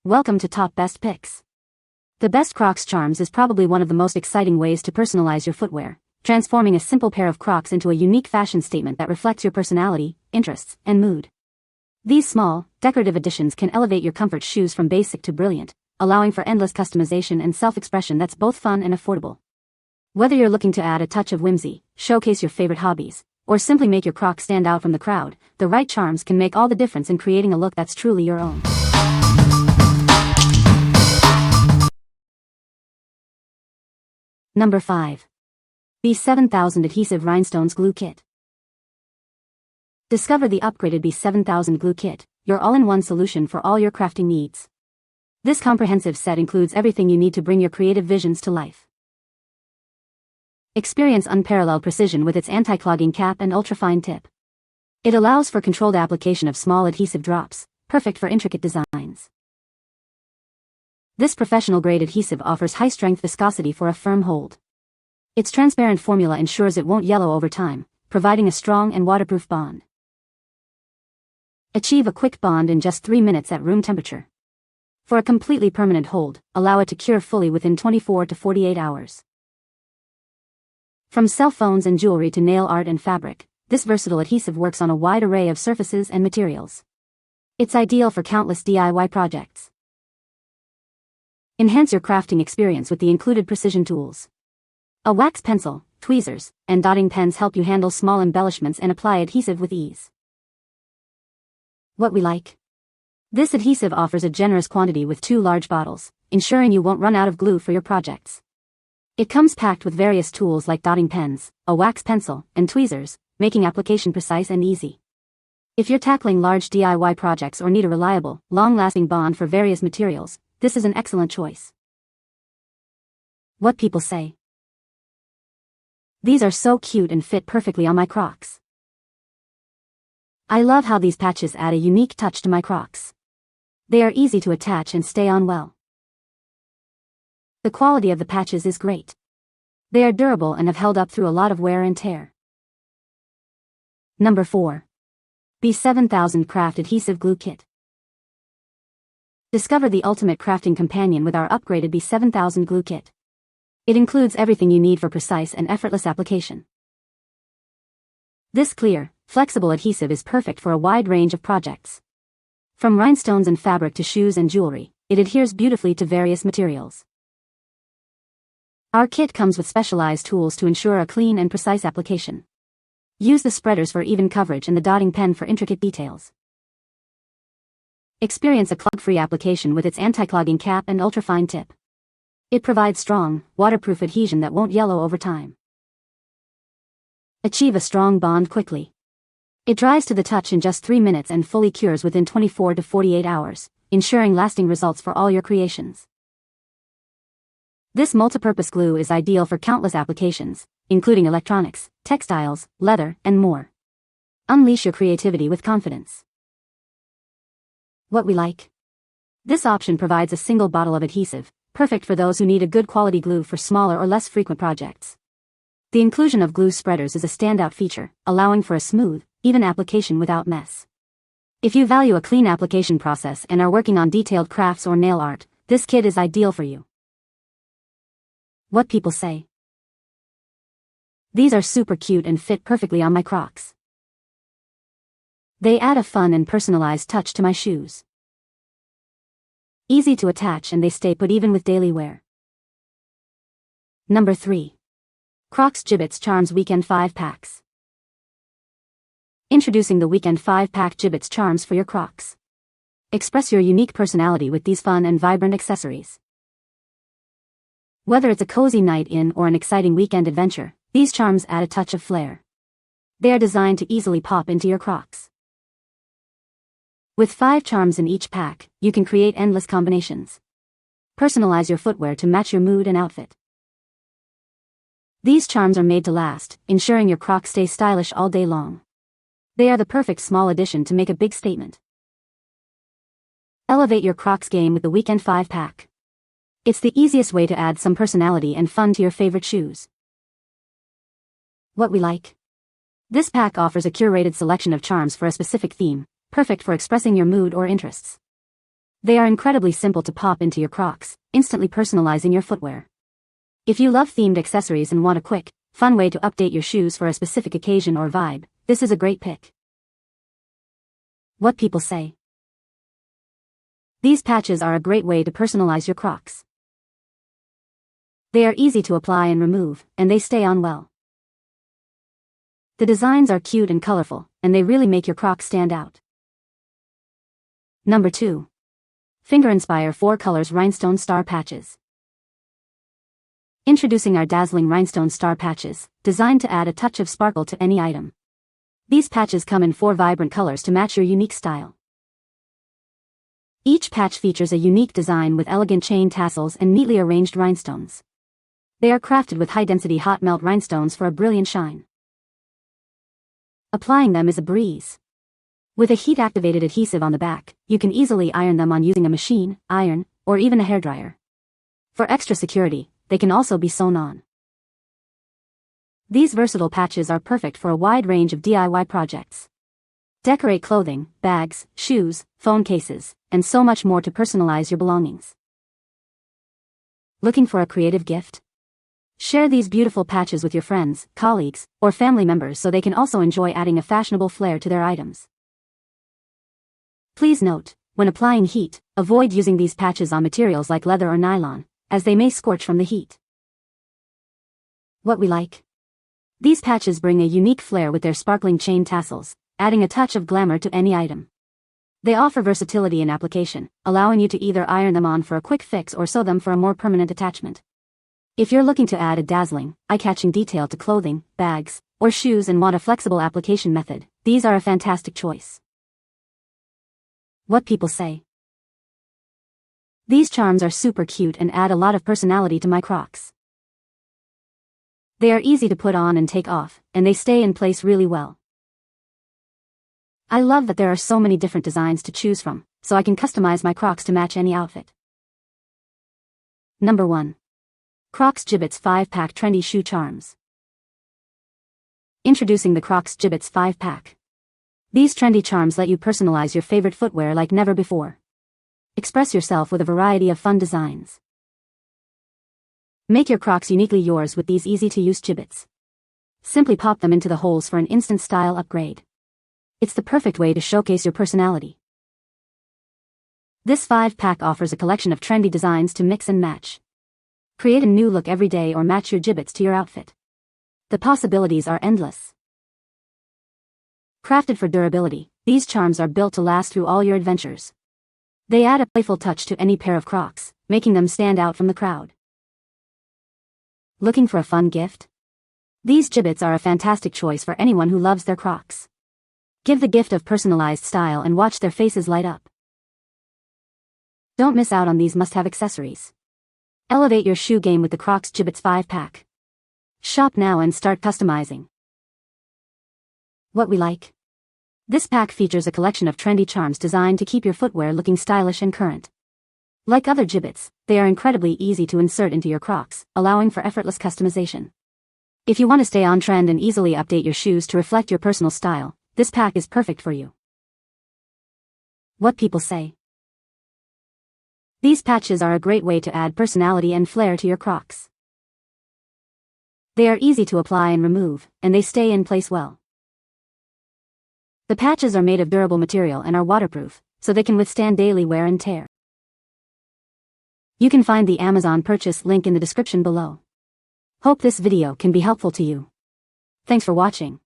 Welcome to Top Best Picks. The best Crocs Charms is probably one of the most exciting ways to personalize your footwear, transforming a simple pair of Crocs into a unique fashion statement that reflects your personality, interests, and mood. These small, decorative additions can elevate your comfort shoes from basic to brilliant, allowing for endless customization and self-expression that's both fun and affordable. Whether you're looking to add a touch of whimsy, showcase your favorite hobbies, or simply make your Crocs stand out from the crowd, the right charms can make all the difference in creating a look that's truly your own. Number 5. B7000 Adhesive Rhinestones Glue Kit. Discover the upgraded B7000 Glue Kit, your all-in-one solution for all your crafting needs. This comprehensive set includes everything you need to bring your creative visions to life. Experience unparalleled precision with its anti-clogging cap and ultrafine tip. It allows for controlled application of small adhesive drops, perfect for intricate designs. This professional-grade adhesive offers high-strength viscosity for a firm hold. Its transparent formula ensures it won't yellow over time, providing a strong and waterproof bond. Achieve a quick bond in just 3 minutes at room temperature. For a completely permanent hold, allow it to cure fully within 24 to 48 hours. From cell phones and jewelry to nail art and fabric, this versatile adhesive works on a wide array of surfaces and materials. It's ideal for countless DIY projects. Enhance your crafting experience with the included precision tools. A wax pencil, tweezers, and dotting pens help you handle small embellishments and apply adhesive with ease. What we like. This adhesive offers a generous quantity with 2 large bottles, ensuring you won't run out of glue for your projects. It comes packed with various tools like dotting pens, a wax pencil, and tweezers, making application precise and easy. If you're tackling large DIY projects or need a reliable, long-lasting bond for various materials, this is an excellent choice. What people say. These are so cute and fit perfectly on my Crocs. I love how these patches add a unique touch to my Crocs. They are easy to attach and stay on well. The quality of the patches is great. They are durable and have held up through a lot of wear and tear. Number 4. B7000 Craft Adhesive Glue Kit. Discover the ultimate crafting companion with our upgraded B7000 Glue Kit. It includes everything you need for precise and effortless application. This clear, flexible adhesive is perfect for a wide range of projects. From rhinestones and fabric to shoes and jewelry, it adheres beautifully to various materials. Our kit comes with specialized tools to ensure a clean and precise application. Use the spreaders for even coverage and the dotting pen for intricate details. Experience a clog-free application with its anti-clogging cap and ultrafine tip. It provides strong, waterproof adhesion that won't yellow over time. Achieve a strong bond quickly. It dries to the touch in just 3 minutes and fully cures within 24 to 48 hours, ensuring lasting results for all your creations. This multipurpose glue is ideal for countless applications, including electronics, textiles, leather, and more. Unleash your creativity with confidence. What we like. This option provides a single bottle of adhesive, perfect for those who need a good quality glue for smaller or less frequent projects. The inclusion of glue spreaders is a standout feature, allowing for a smooth, even application without mess. If you value a clean application process and are working on detailed crafts or nail art, this kit is ideal for you. What people say. These are super cute and fit perfectly on my Crocs. They add a fun and personalized touch to my shoes. Easy to attach and they stay put even with daily wear. Number 3. Crocs Jibbitz Charms Weekend 5 Packs. Introducing the Weekend 5-Pack Jibbitz Charms for your Crocs. Express your unique personality with these fun and vibrant accessories. Whether it's a cozy night in or an exciting weekend adventure, these charms add a touch of flair. They are designed to easily pop into your Crocs. With 5 charms in each pack, you can create endless combinations. Personalize your footwear to match your mood and outfit. These charms are made to last, ensuring your Crocs stay stylish all day long. They are the perfect small addition to make a big statement. Elevate your Crocs game with the Weekend 5-Pack. It's the easiest way to add some personality and fun to your favorite shoes. What we like. This pack offers a curated selection of charms for a specific theme, perfect for expressing your mood or interests. They are incredibly simple to pop into your Crocs, instantly personalizing your footwear. If you love themed accessories and want a quick, fun way to update your shoes for a specific occasion or vibe, this is a great pick. What people say. These patches are a great way to personalize your Crocs. They are easy to apply and remove, and they stay on well. The designs are cute and colorful, and they really make your Crocs stand out. Number 2. FINGERINSPIRE 4 Colors Rhinestone Star Patches. Introducing our dazzling Rhinestone Star Patches, designed to add a touch of sparkle to any item. These patches come in 4 vibrant colors to match your unique style. Each patch features a unique design with elegant chain tassels and neatly arranged rhinestones. They are crafted with high-density hot melt rhinestones for a brilliant shine. Applying them is a breeze. With a heat-activated adhesive on the back, you can easily iron them on using a machine, iron, or even a hairdryer. For extra security, they can also be sewn on. These versatile patches are perfect for a wide range of DIY projects. Decorate clothing, bags, shoes, phone cases, and so much more to personalize your belongings. Looking for a creative gift? Share these beautiful patches with your friends, colleagues, or family members so they can also enjoy adding a fashionable flair to their items. Please note, when applying heat, avoid using these patches on materials like leather or nylon, as they may scorch from the heat. What we like. These patches bring a unique flair with their sparkling chain tassels, adding a touch of glamour to any item. They offer versatility in application, allowing you to either iron them on for a quick fix or sew them for a more permanent attachment. If you're looking to add a dazzling, eye-catching detail to clothing, bags, or shoes and want a flexible application method, these are a fantastic choice. What people say. These charms are super cute and add a lot of personality to my Crocs. They are easy to put on and take off, and they stay in place really well. I love that there are so many different designs to choose from, so I can customize my Crocs to match any outfit. Number 1. Crocs Jibbitz 5-Pack Trendy Shoe Charms. Introducing the Crocs Jibbitz 5-Pack. These trendy charms let you personalize your favorite footwear like never before. Express yourself with a variety of fun designs. Make your Crocs uniquely yours with these easy-to-use Jibbitz. Simply pop them into the holes for an instant style upgrade. It's the perfect way to showcase your personality. This 5-pack offers a collection of trendy designs to mix and match. Create a new look every day or match your Jibbitz to your outfit. The possibilities are endless. Crafted for durability, these charms are built to last through all your adventures. They add a playful touch to any pair of Crocs, making them stand out from the crowd. Looking for a fun gift? These Jibbitz are a fantastic choice for anyone who loves their Crocs. Give the gift of personalized style and watch their faces light up. Don't miss out on these must-have accessories. Elevate your shoe game with the Crocs Jibbitz 5-pack. Shop now and start customizing. What we like. This pack features a collection of trendy charms designed to keep your footwear looking stylish and current. Like other Jibbitz, they are incredibly easy to insert into your Crocs, allowing for effortless customization. If you want to stay on trend and easily update your shoes to reflect your personal style, this pack is perfect for you. What people say. These patches are a great way to add personality and flair to your Crocs. They are easy to apply and remove, and they stay in place well. The patches are made of durable material and are waterproof, so they can withstand daily wear and tear. You can find the Amazon purchase link in the description below. Hope this video can be helpful to you. Thanks for watching.